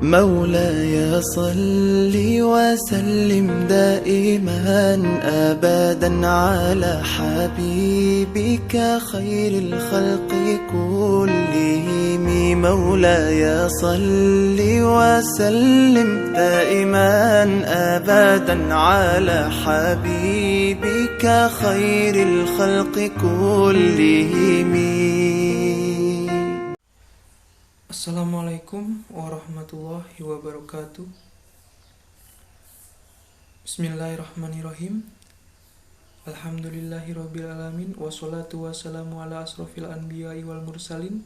مولاي صل وسلم دائما أبدا على حبيبك خير الخلق كلهم. مولاي صل وسلم دائما أبدا على حبيبك خير الخلق كلهم. Assalamualaikum warahmatullahi wabarakatuh. Bismillahirrahmanirrahim. Alhamdulillahirabbil alamin, wassalatu wassalamu ala asrofil anbiya'i wal mursalin,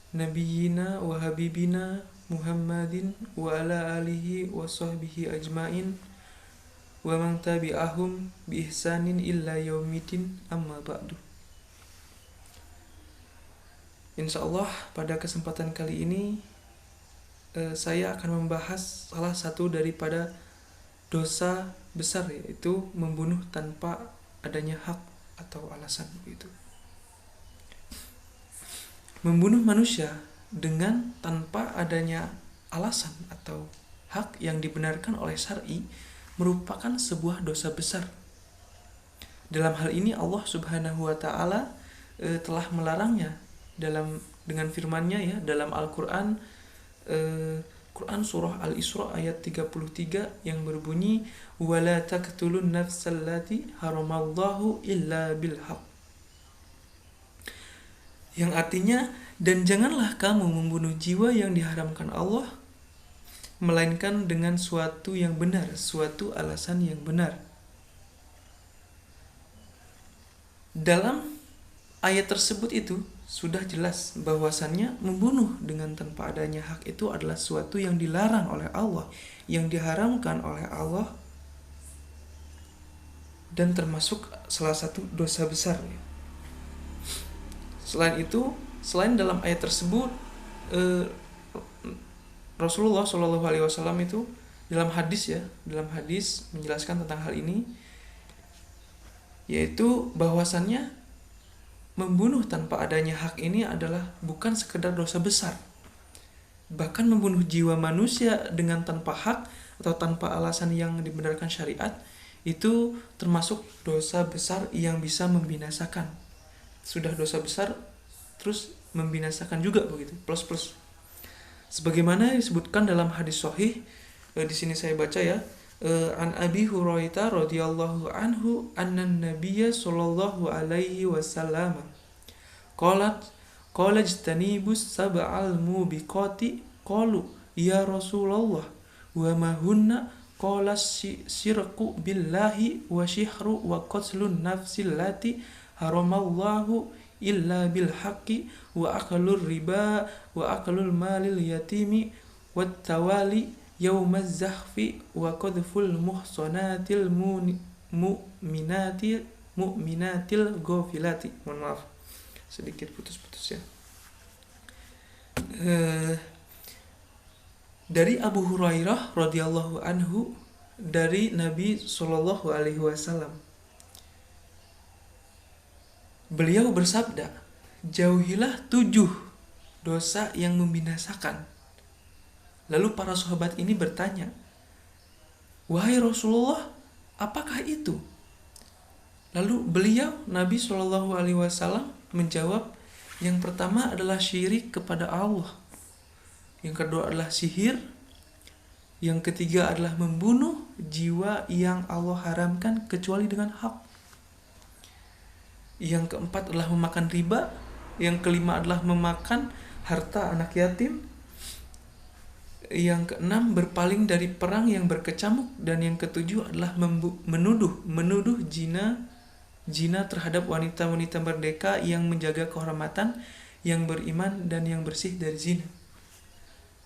nabiyyina wa habibina Muhammadin wa ala alihi wa sahbihi ajmain wa man tabi'ahum bi ihsanin illa yaumidin, amma ba'du. Insyaallah pada kesempatan kali ini saya akan membahas salah satu daripada dosa besar, yaitu membunuh tanpa adanya hak atau alasan begitu. Membunuh manusia dengan tanpa adanya alasan atau hak yang dibenarkan oleh syar'i merupakan sebuah dosa besar. Dalam hal ini Allah Subhanahu wa taala telah melarangnya dengan firman-Nya ya dalam Al-Qur'an, Quran surah Al-Isra ayat 33 yang berbunyi wala taqtulun nafsallati haramallahu illa bilhaq, yang artinya dan janganlah kamu membunuh jiwa yang diharamkan Allah melainkan dengan suatu yang benar, suatu alasan yang benar. Dalam ayat tersebut itu sudah jelas bahwasannya membunuh dengan tanpa adanya hak itu adalah suatu yang dilarang oleh Allah, yang diharamkan oleh Allah, dan termasuk salah satu dosa besar. Selain dalam ayat tersebut, Rasulullah SAW itu dalam hadis menjelaskan tentang hal ini, yaitu bahwasannya membunuh tanpa adanya hak ini adalah bukan sekedar dosa besar. Bahkan membunuh jiwa manusia dengan tanpa hak atau tanpa alasan yang dibenarkan syariat itu termasuk dosa besar yang bisa membinasakan. Sudah dosa besar terus membinasakan juga begitu, plus. Sebagaimana disebutkan dalam hadis sahih, di sini saya baca ya, an Abi Hurairah radhiyallahu anhu annan nabiyya sallallahu alaihi wasallam qala ijtanibus sab'al mubiqati qalu ya Rasulullah wa ma hunna qala syirku billahi wa syihru wa qatlun nafsil lati haramallahu illa bil haqqi wa aklur riba wa aklul malil yatimi wat tawali yaumaz zahfi wa qadful muhsanatil mu'minatil ghafilati. Mohon maaf sedikit putus-putus ya. Dari Abu Hurairah radhiyallahu anhu dari Nabi sallallahu alaihi wasallam, beliau bersabda, jauhilah 7 dosa yang membinasakan. Lalu para sahabat ini bertanya, wahai Rasulullah, apakah itu? Lalu beliau, Nabi SAW menjawab, yang pertama adalah syirik kepada Allah, yang kedua adalah sihir, yang ketiga adalah membunuh jiwa yang Allah haramkan kecuali dengan hak, yang keempat adalah memakan riba, yang kelima adalah memakan harta anak yatim, yang keenam berpaling dari perang yang berkecamuk, dan yang ketujuh adalah menuduh zina terhadap wanita-wanita merdeka yang menjaga kehormatan, yang beriman dan yang bersih dari zina.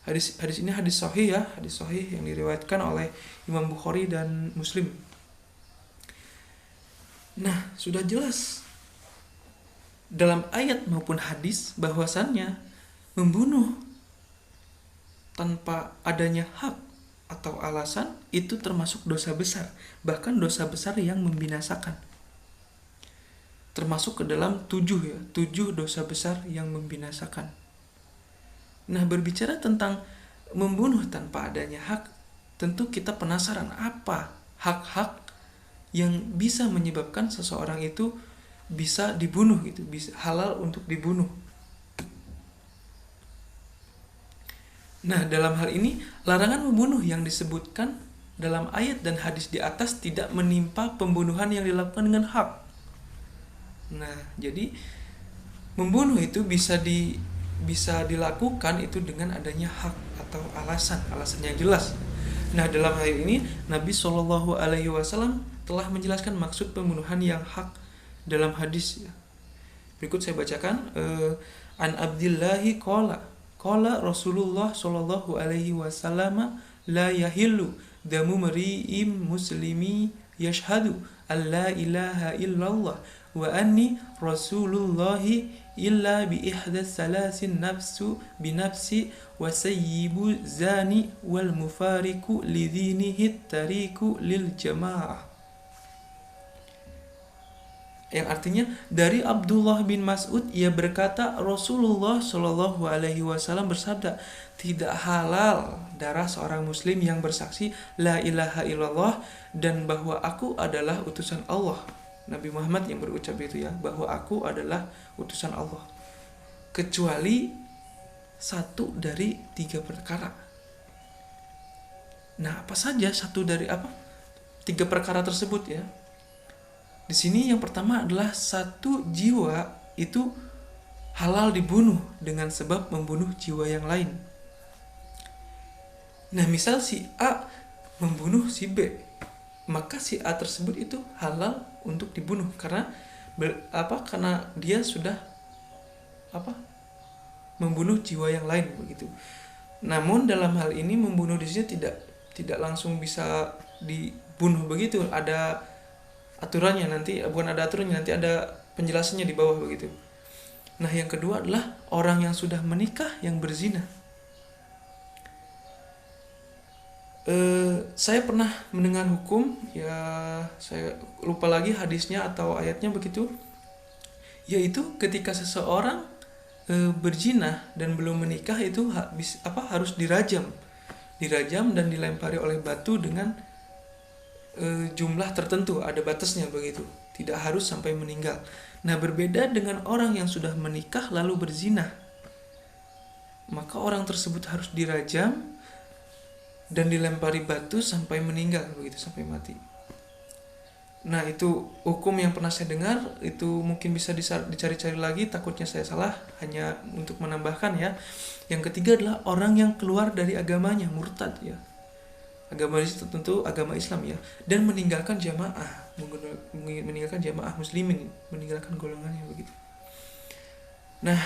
Hadis ini hadis sahih ya, hadis sahih yang diriwayatkan oleh Imam Bukhari dan Muslim. Nah, sudah jelas dalam ayat maupun hadis bahwasannya membunuh tanpa adanya hak atau alasan itu termasuk dosa besar, bahkan dosa besar yang membinasakan. Termasuk ke dalam 7 dosa besar yang membinasakan. Nah, berbicara tentang membunuh tanpa adanya hak, tentu kita penasaran apa hak-hak yang bisa menyebabkan seseorang itu bisa dibunuh gitu, bisa halal untuk dibunuh. Nah, dalam hal ini larangan membunuh yang disebutkan dalam ayat dan hadis di atas tidak menimpa pembunuhan yang dilakukan dengan hak. Nah, jadi membunuh itu bisa dilakukan itu dengan adanya hak atau alasan yang jelas. Nah, dalam hal ini Nabi Shallallahu Alaihi Wasallam telah menjelaskan maksud pembunuhan yang hak dalam hadis. Berikut saya bacakan. An Abdillahi qala Rasulullah Shallallahu Alaihi Wasallam la yahillu damu mri'im muslimi yashhadu an la ilaha illallah wa anni rasulullahi illa bi ihdas salasin nafsu binafsi wa sayyibu zani wal mufariku lidinihi tariku lil jamaah. Yang artinya dari Abdullah bin Mas'ud, ia berkata Rasulullah Shallallahu Alaihi Wasallam bersabda, tidak halal darah seorang muslim yang bersaksi la ilaha illallah dan bahwa aku adalah utusan Allah. Nabi Muhammad yang berucap itu ya, bahwa aku adalah utusan Allah, kecuali satu dari 3 perkara. Nah, apa saja satu dari 3 perkara tersebut ya? Di sini yang pertama adalah satu jiwa itu halal dibunuh dengan sebab membunuh jiwa yang lain. Nah, misal si A membunuh si B, maka si A tersebut itu halal untuk dibunuh karena karena dia sudah membunuh jiwa yang lain begitu. Namun dalam hal ini membunuh di sini tidak langsung bisa dibunuh begitu, ada aturannya nanti, bukan ada aturannya, nanti ada penjelasannya di bawah begitu. Nah, yang kedua adalah orang yang sudah menikah yang berzina. Saya pernah mendengar hukum ya, saya lupa lagi hadisnya atau ayatnya begitu, yaitu ketika seseorang berzina dan belum menikah itu harus dirajam dan dilempari oleh batu dengan jumlah tertentu, ada batasnya begitu, tidak harus sampai meninggal. Nah, berbeda dengan orang yang sudah menikah lalu berzina, maka orang tersebut harus dirajam dan dilempari batu sampai meninggal begitu, sampai mati. Nah, itu hukum yang pernah saya dengar, itu mungkin bisa dicari-cari lagi, takutnya saya salah, hanya untuk menambahkan ya. Yang ketiga adalah orang yang keluar dari agamanya, murtad ya. Agama itu tentu agama Islam ya, dan meninggalkan jamaah muslimin, meninggalkan golongannya begitu. Nah,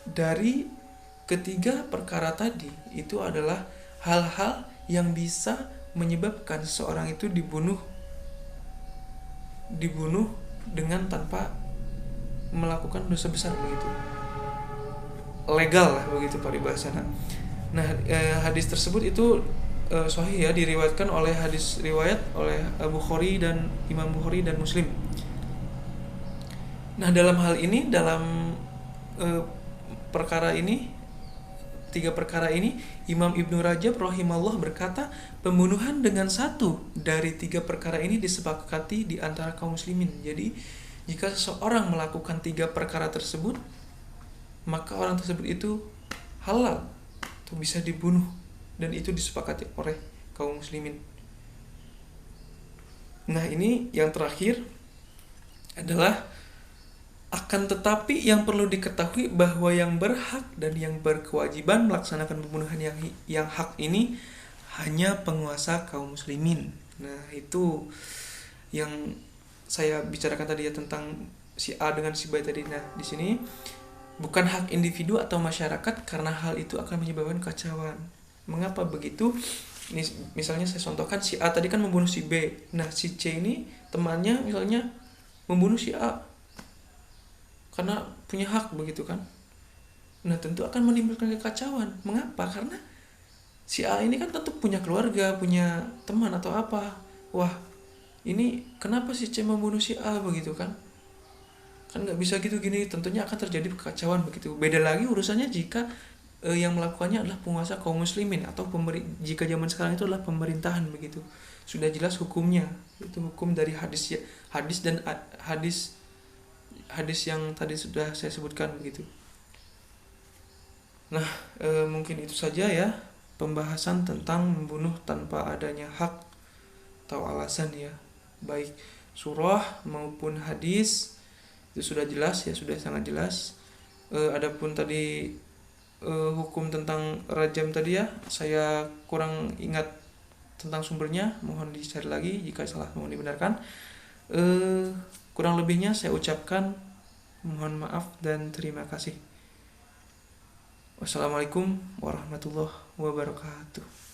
dari ketiga perkara tadi itu adalah hal-hal yang bisa menyebabkan seseorang itu dibunuh dengan tanpa melakukan dosa besar begitu, legal lah begitu paribahasana. Nah, hadis tersebut itu sahih ya, diriwayatkan oleh riwayat oleh Bukhari dan Imam Bukhari dan Muslim. Nah, dalam hal ini, dalam perkara ini, 3 perkara ini, Imam Ibnu Rajab rahimahullah berkata, pembunuhan dengan satu dari 3 perkara ini disepakati di antara kaum muslimin. Jadi, jika seseorang melakukan 3 perkara tersebut, maka orang tersebut itu halal, itu bisa dibunuh, dan itu disepakati oleh kaum muslimin. Nah, ini yang terakhir adalah, akan tetapi yang perlu diketahui bahwa yang berhak dan yang berkewajiban melaksanakan pembunuhan yang hak ini hanya penguasa kaum muslimin. Nah, itu yang saya bicarakan tadi ya, tentang si A dengan si B tadi. Nah, di sini bukan hak individu atau masyarakat, karena hal itu akan menyebabkan kekacauan. Mengapa begitu? Ini misalnya saya contohkan, si A tadi kan membunuh si B. Nah, si C ini temannya misalnya membunuh si A karena punya hak begitu kan. Nah, tentu akan menimbulkan kekacauan. Mengapa? Karena si A ini kan tentu punya keluarga, punya teman atau apa. Wah, ini kenapa si C membunuh si A begitu kan? Kan nggak bisa gitu gini, tentunya akan terjadi kekacauan begitu. Beda lagi urusannya jika yang melakukannya adalah penguasa kaum muslimin atau jika zaman sekarang itu adalah pemerintahan begitu. Sudah jelas hukumnya, itu hukum dari hadis dan hadis yang tadi sudah saya sebutkan begitu. Nah, mungkin itu saja ya pembahasan tentang membunuh tanpa adanya hak atau alasan ya, baik surah maupun hadis itu sudah jelas ya, sudah sangat jelas. Adapun tadi hukum tentang rajam tadi ya, saya kurang ingat tentang sumbernya, mohon dicari lagi, jika salah mohon dibenarkan. Kurang lebihnya saya ucapkan mohon maaf dan terima kasih. Wassalamualaikum warahmatullahi wabarakatuh.